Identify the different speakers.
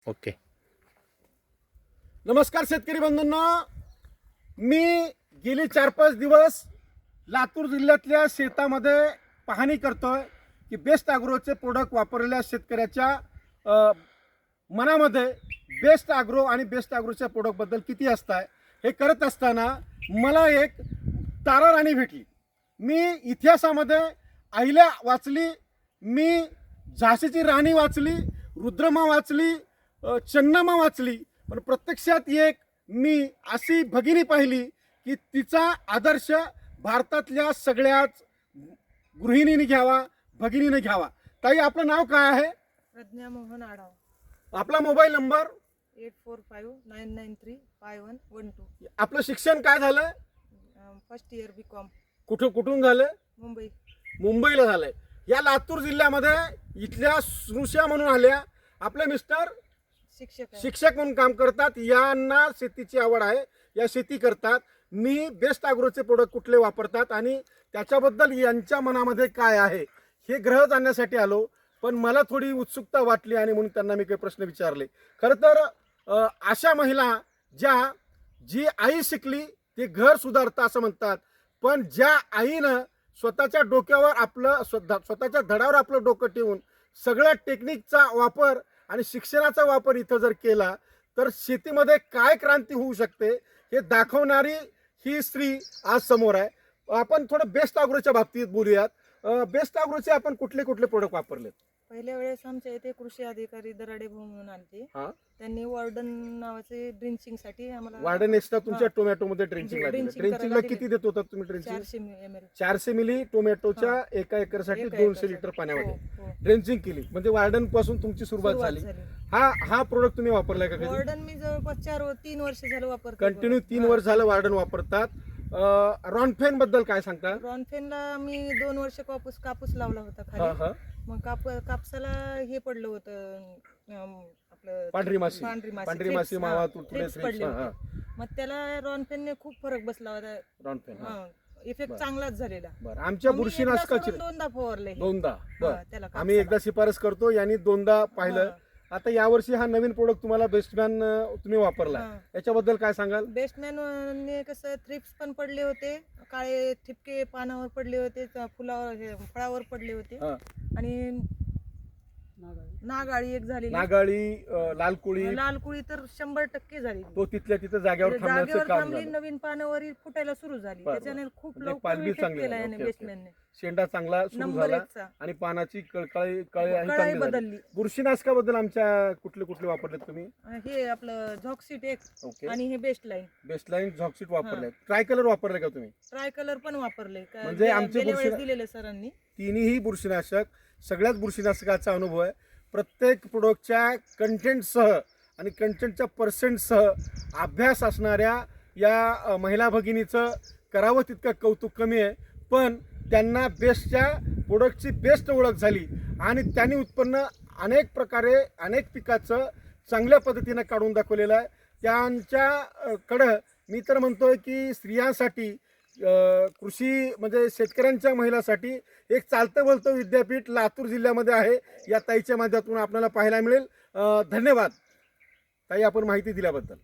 Speaker 1: Okay. नमस्कार शेतकरी बंधूंनो, मी गेली 4-5 दिवस लातूर जिल्ह्यातल्या शेतामध्ये पाहणी करतोय की बेस्ट ॲग्रोचे प्रोडक्ट वापरलेल्या शेतकऱ्याच्या मनामध्ये बेस्ट ॲग्रो आणि बेस्ट ॲग्रोच्या प्रोडक्टबद्दल किती असताय हे करत असताना मला एक तारा राणी भेटली. मी इतिहासामध्ये अहिल्या वाचली, मी झाशीची राणी वाचली, रुद्रमा वाचली, चन्नामा वाचली, पण प्रत्यक्षात एक मी अशी भगिनी पाहिली की तिचा आदर्श भारतातल्या सगळ्याच गृहिणीने घ्यावा, भगिनीने घ्यावा. ताई, आपलं नाव काय आहे?
Speaker 2: प्रज्ञा मोहन आढाव.
Speaker 1: आपला मोबाईल नंबर?
Speaker 2: 8459935112.
Speaker 1: आपलं शिक्षण काय झालं?
Speaker 2: First year BCom.
Speaker 1: कुठून झालं?
Speaker 2: मुंबई.
Speaker 1: मुंबईला झालंय. या लातूर जिल्ह्यामध्ये इथल्या सुश्या म्हणून आल्या. आपले मिस्टर शिक्षक म्हणून काम करतात. यांना शेतीची आवड आहे, या शेती करतात. मी बेस्ट ॲग्रोचे प्रोडक्ट कुठले वापरतात आणि त्याच्याबद्दल यांच्या मनामध्ये काय आहे हे ग्रह जाणण्यासाठी आलो. पण मला थोडी उत्सुकता वाटली आणि म्हणून त्यांना मी काही प्रश्न विचारले. खरं तर अशा महिला जी आई शिकली ते घर सुधारतं असं म्हणतात, पण ज्या आईनं स्वतःच्या डोक्यावर स्वतःच्या धडावर आपलं डोकं ठेवून सगळ्या टेक्निकचा वापर आणि शिक्षणाचा वापर इथं जर केला तर शेतीमध्ये काय क्रांती होऊ शकते हे दाखवणारी ही स्त्री आज समोर आहे. आपण थोडं बेस्ट ॲग्रोच्या बाबतीत बोलूयात. बेस्ट ॲग्रोचे आपण कुठले प्रोडक्ट वापरलेत?
Speaker 2: पहिल्या वेळेस आमच्या इथे कृषी अधिकारी दराडे भाऊ म्हणून आलते. त्यांनी वॉर्डन नावाचे ड्रिंचिंगसाठी आम्हाला
Speaker 1: वार्डन एक्स्ट्रा तुमच्या टोमॅटोमध्ये ड्रिंचिंगला किती देत होता तुम्ही? ड्रिंचिंग 400 मिली टोमॅटोच्या एका एकरसाठी 200 लिटर पाण्यामध्ये ड्रिंचिंग केली. म्हणजे वार्डन पासून तुमची सुरुवात झाली. हा प्रोडक्ट तुम्ही वापरलाय का?
Speaker 2: वॉर्डन मी जवळपास 3 वर्ष झालं वापरतो.
Speaker 1: कंटिन्यू 3 वर्ष झालं वॉर्डन वापरतात. रॉनफेन बद्दल काय सांगता?
Speaker 2: रॉनफेनला मी 2 वर्ष कापूस लावला होता खाली. मग कापसाला हे पडलं होतं, आपलं
Speaker 1: पांढरी माशी मावा
Speaker 2: पडले होते. मग त्याला रॉनफेनने खूप फरक बसला होता.
Speaker 1: रॉनफेन
Speaker 2: इफेक्ट चांगलाच झालेला.
Speaker 1: बरं, आमच्या बुरशीनाशकाची
Speaker 2: 2दा फवारले.
Speaker 1: 2दा. बरं, आम्ही एकदा शिफारस करतो, यांनी 2दा पाहिलं. आता यावर्षी हा नवीन प्रोडक्ट तुम्हाला बेस्टमॅन तुम्ही वापरला, याच्याबद्दल काय सांगाल?
Speaker 2: बेस्टमॅन कसं थ्रिप्स पण पडले होते, काळे ठिपके पानावर पडले होते, फळावर पडले होते आणि नागाळी एक झाली.
Speaker 1: लाल कुळी
Speaker 2: तर 100% झाली.
Speaker 1: तो तिथल्या तिथं जागेवर
Speaker 2: थांबली. नवीन पानावरही फुटायला सुरू झाली. त्याच्याने खूप लवकर इफेक्ट केला आहे बेस्टमॅनने.
Speaker 1: शेंडा चांगला सुरू झाला आणि पानाची कळी
Speaker 2: बदलली.
Speaker 1: बुरशीनाशकाबद्दल आमच्या कुठले वापरलेत तुम्ही?
Speaker 2: हे आपलं झॉक्सिट एक आणि हे बेस्टलाईन
Speaker 1: झॉक्सिट वापरले. ट्रायकलर वापरले का तुम्ही?
Speaker 2: ट्रायकलर पण वापरले.
Speaker 1: म्हणजे आमचे
Speaker 2: दिलेले सरांनी
Speaker 1: तिन्ही बुरशीनाशक, सगळ्याच बुरशीनाशकाचा अनुभव आहे. प्रत्येक प्रोडक्टच्या कंटेंटसह आणि कंटेंटच्या पर्सेंटसह अभ्यास असणाऱ्या या महिला भगिनीचं करावं तितकं कौतुक कमी आहे. पण त्यांना बेस्टच्या प्रोडक्टची बेस्ट ओळख झाली आणि त्यांनी उत्पन्न अनेक प्रकारे अनेक पिकाचं चांगल्या पद्धतीनं काढून दाखवलेलं आहे. त्यांच्याकडं मी तर म्हणतोय की स्त्रियांसाठी, कृषी म्हणजे शेतकऱ्यांच्या महिलांसाठी एक चालतं बोलतं विद्यापीठ लातूर जिल्ह्यामध्ये आहे. या ताईच्या माध्यमातून आपल्याला पाहायला मिळेल. धन्यवाद ताई, आपण माहिती दिल्याबद्दल.